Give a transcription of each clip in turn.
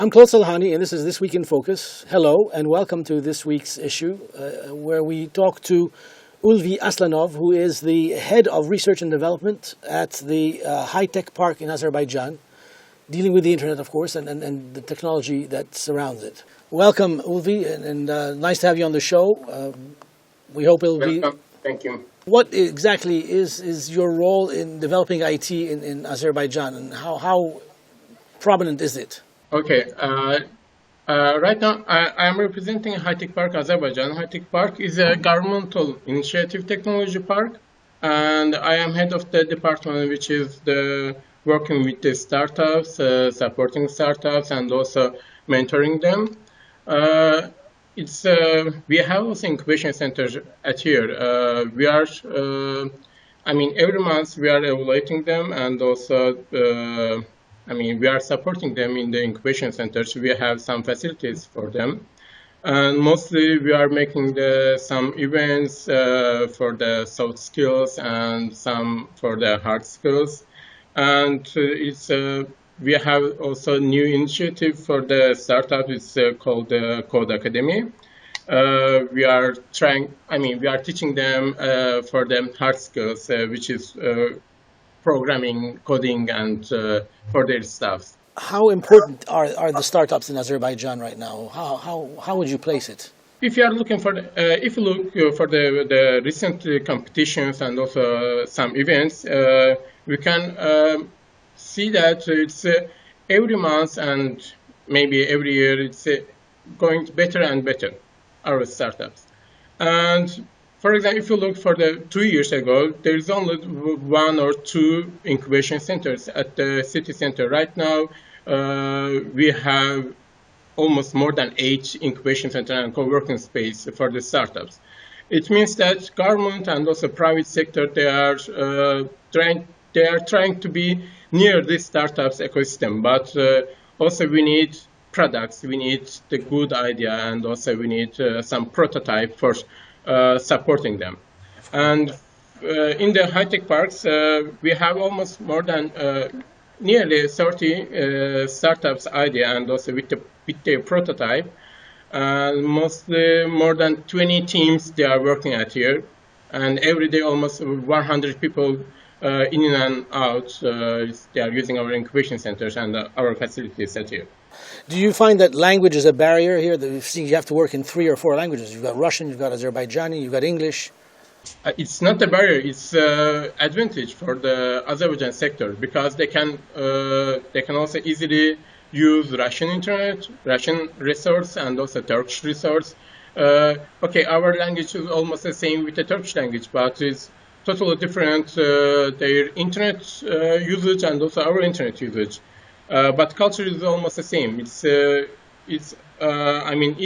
I'm Claude Salhani, and this is This Week in Focus. Hello, and welcome to this week's issue, where we talk to Ulvi Aslanov, who is the head of research and development at the high-tech park in Azerbaijan, dealing with the internet, of course, and the technology that surrounds it. Welcome, Ulvi, and nice to have you on the show. We hope it'll be... Welcome. Thank you. What exactly is your role in developing IT in Azerbaijan, and how prominent is it? Okay. Right now, I am representing High-Tech Park Azerbaijan. High-Tech Park is a governmental initiative technology park, and I am head of the department which is working with the startups, supporting startups, and also mentoring them. We have also incubation centers at here. We are, every month we are evaluating them, and also, we are supporting them in the incubation centers. We have some facilities for them, and mostly we are making some events for the soft skills and some for the hard skills, and we have also a new initiative for the startup. It's called the Code Academy. We are teaching them for them hard skills, which is programming, coding, and for their staff. How important are the startups in Azerbaijan right now? How would you place it? If you are looking for the recent competitions and also some events, we can see that it's every month and maybe every year it's going better and better, our startups. And for example, if you look for 2 years ago, there is only 1 or 2 incubation centers at the city center. Right now, we have almost more than 8 incubation centers and co-working space for the startups. It means that government and also private sector, they are trying to be near this startups ecosystem, but also we need products, we need the good idea, and also we need some prototype for supporting them. And in the high-tech parks, we have almost more than nearly 30 startups idea, and also with their prototype, and mostly more than 20 teams they are working at here, and every day almost 100 people in and out, they are using our incubation centers and our facilities at here. Do you find that language is a barrier here? That we've seen you have to work in 3 or 4 languages. You've got Russian, you've got Azerbaijani, you've got English. It's not a barrier. It's an advantage for the Azerbaijan sector, because they can also easily use Russian internet, Russian resource, and also Turkish resource. Our language is almost the same with the Turkish language, but it's totally different, their internet usage and also our internet usage. But culture is almost the same. It's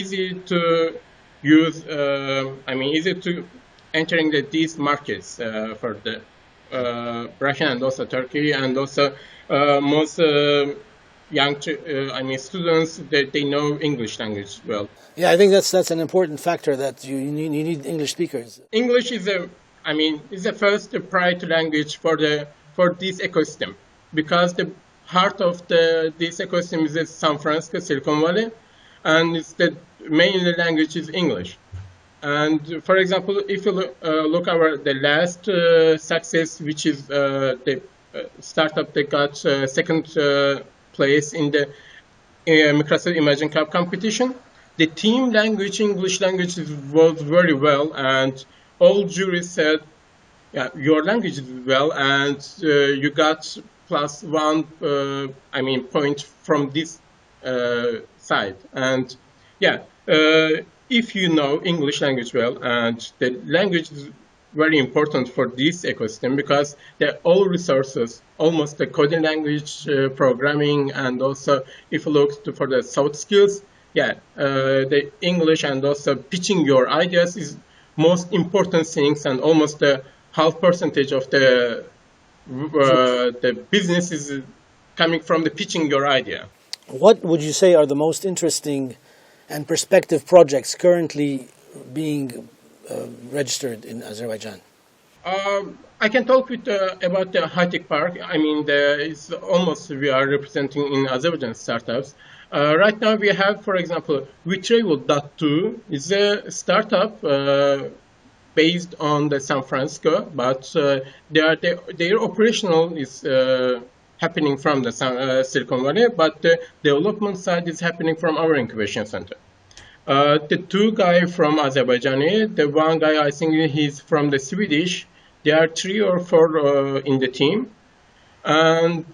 easy to use. Easy to entering these markets for the Russian and also Turkey, and also most young students, they know English language well. Yeah, I think that's an important factor, that you need English speakers. English is the first priority language for this ecosystem, because the heart of this ecosystem is San Francisco, Silicon Valley, and it's the main language is English. And for example, if you look our the last success, which is the startup that got second place in the Microsoft Imagine Cup competition, the team language, English language, was very well, and all juries said, yeah, your language is well, and you got +1 point from this side. And yeah, if you know English language well, and the language is very important for this ecosystem, because all resources, almost the coding language, programming, and also if you look for the soft skills, the English and also pitching your ideas is most important things, and almost the half percentage of the business is coming from the pitching your idea. What would you say are the most interesting and prospective projects currently being registered in Azerbaijan? I can talk about the high-tech park. It's almost we are representing in Azerbaijan startups. Right now we have, for example, WeTravel.2 is a startup based on the San Francisco, but their operational is happening from the Silicon Valley, but the development side is happening from our incubation center. The two guys from Azerbaijan, the one guy I think he's from the Swedish. There are 3 or 4 in the team, and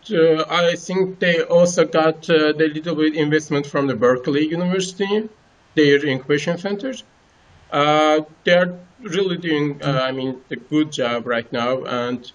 I think they also got the little bit investment from the Berkeley University, their incubation centers. They are really doing, a good job right now, and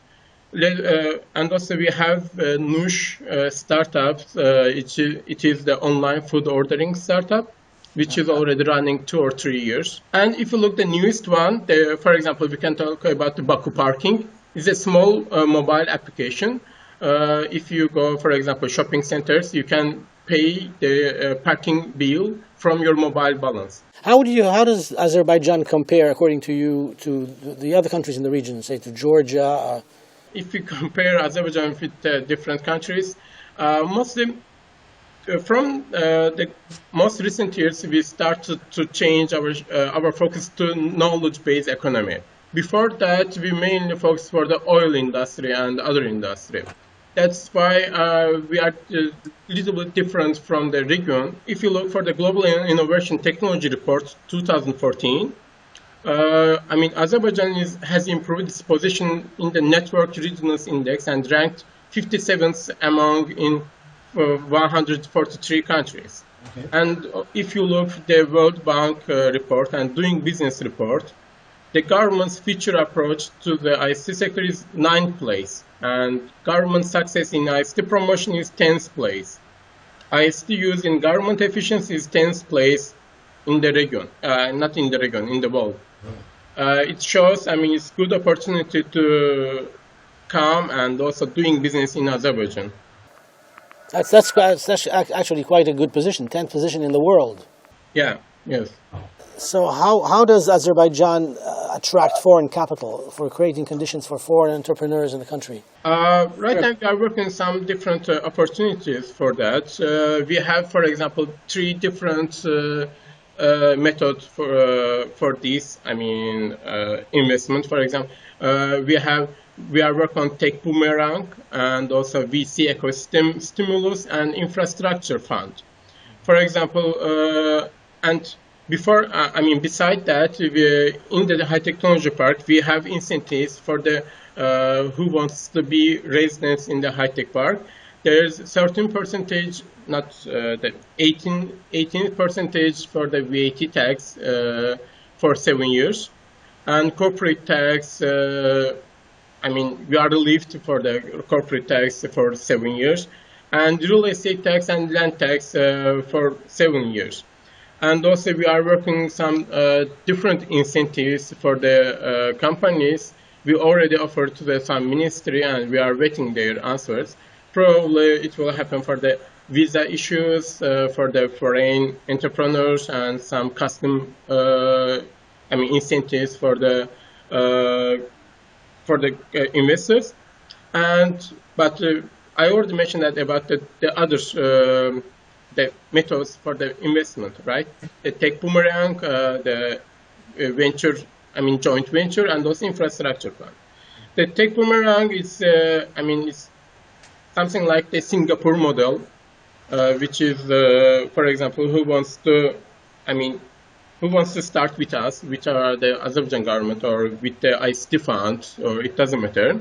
also we have Nush startups. It is the online food ordering startup, which is already running 2 or 3 years. And if you look the newest one, for example, we can talk about the Baku Parking. It's a small mobile application. If you go, for example, shopping centers, you can pay the parking bill from your mobile balance. How does Azerbaijan compare, according to you, to the other countries in the region, say to Georgia? If you compare Azerbaijan with different countries, mostly from the most recent years, we started to change our focus to knowledge-based economy. Before that, we mainly focused for the oil industry and other industry. That's why we are a little bit different from the region. If you look for the Global Innovation Technology Report 2014, Azerbaijan has improved its position in the Network Readiness Index and ranked 57th among in 143 countries. Okay. And if you look at the World Bank report and Doing Business report, the government's future approach to the ICT sector is 9th place, and government success in ICT promotion is 10th place. ICT use in government efficiency is 10th place in the region, not in the region, in the world. It shows, it's good opportunity to come and also doing business in Azerbaijan. That's actually quite a good position, 10th position in the world. Yeah, yes. So how does Azerbaijan attract foreign capital for creating conditions for foreign entrepreneurs in the country? Right now we are working on some different opportunities for that. We have, for example, 3 different methods for this. Investment. For example, we are working on Tech Boomerang and also VC ecosystem stimulus and infrastructure fund. For example, and before, beside that, in the high technology park, we have incentives for the who wants to be residents in the high tech park. There's certain percentage, not the 18 percentage for the VAT tax for 7 years, and corporate tax. We are relieved for the corporate tax for 7 years, and real estate tax and land tax for 7 years. And also we are working some different incentives for the companies. We already offered to some ministry and we are waiting their answers. Probably it will happen for the visa issues for the foreign entrepreneurs and some custom incentives for the investors. But I already mentioned that about the others. The methods for the investment, right? The Tech Boomerang, the venture, joint venture, and also infrastructure fund. The Tech Boomerang is, it's something like the Singapore model, which is, for example, who wants to start with us, which are the Azerbaijan government or with the ICT fund, or it doesn't matter,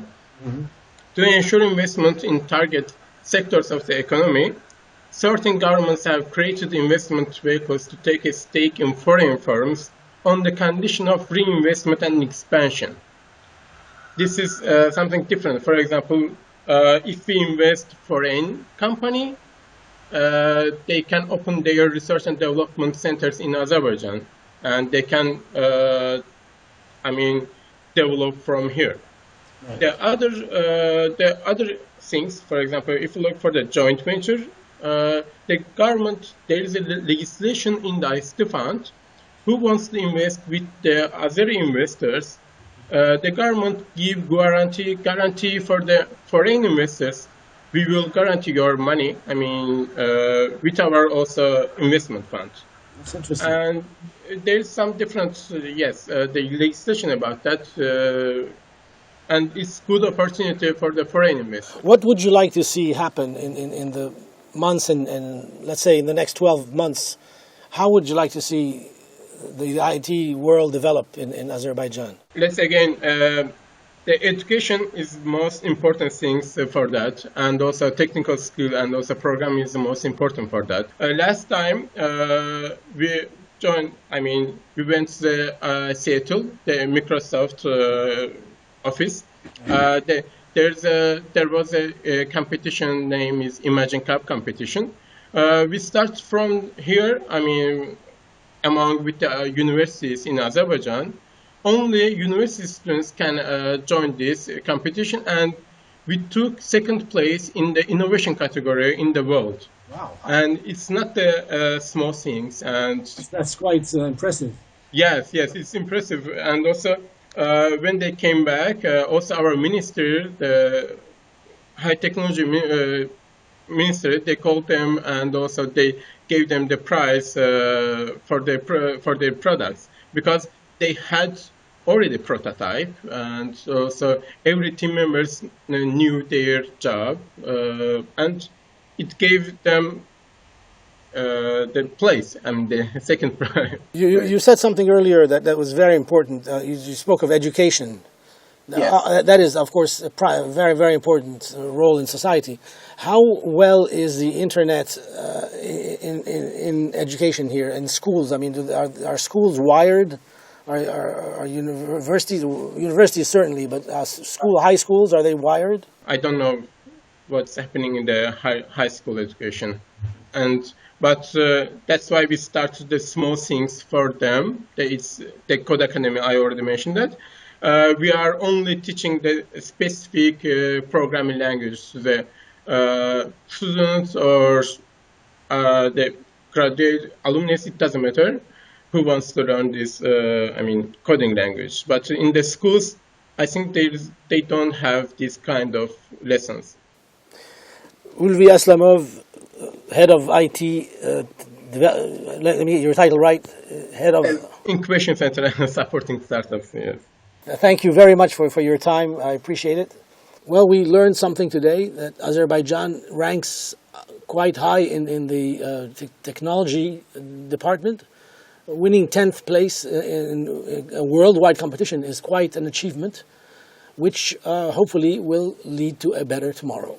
to ensure investment in target sectors of the economy. Certain governments have created investment vehicles to take a stake in foreign firms on the condition of reinvestment and expansion. This is something different. For example, if we invest foreign company, they can open their research and development centers in Azerbaijan, and they can, develop from here. Right. The other things, for example, if you look for the joint venture. The government, there is a legislation in the ICT fund who wants to invest with the other investors. The government give guarantee for the foreign investors we will guarantee your money. I mean, with our also investment fund. That's interesting. And there's some difference, yes, the legislation about that, and it's good opportunity for the foreign investors. What would you like to see happen in the months and let's say in the next 12 months? How would you like to see the IT world develop in Azerbaijan? Let's again, the education is the most important things for that, and also technical skill and also programming is the most important for that. Last time we joined, I mean, we went to the Seattle, the Microsoft office. There was a competition name is Imagine Cup competition. We start from here, I mean, among with the universities in Azerbaijan. Only university students can join this competition, and we took second place in the innovation category in the world. Wow! And it's not the small things, and That's quite impressive. yes, it's impressive. And also, when they came back, also our minister, the high technology minister, they called them, and also they gave them the prize for their products, because they had already prototype, and so every team members knew their job, and it gave them the place. I mean, the second prize. You said something earlier that was very important. You spoke of education. Yes. That is, of course, a very, very important role in society. How well is the internet in education here, in schools? I mean, are schools wired? Are universities certainly, but high schools, are they wired? I don't know what's happening in the high school education, but that's why we started the small things for them. It's the Code Academy. I already mentioned that. We are only teaching the specific programming language to the students or the graduate alumni. It doesn't matter who wants to learn this, coding language. But in the schools, I think they don't have this kind of lessons. Ulvi Aslamov, head of IT, let me get your title right, head of... Incubation Center and supporting startups, yes. Thank you very much for your time. I appreciate it. Well, we learned something today, that Azerbaijan ranks quite high in the technology department. Winning 10th place in a worldwide competition is quite an achievement, which hopefully will lead to a better tomorrow.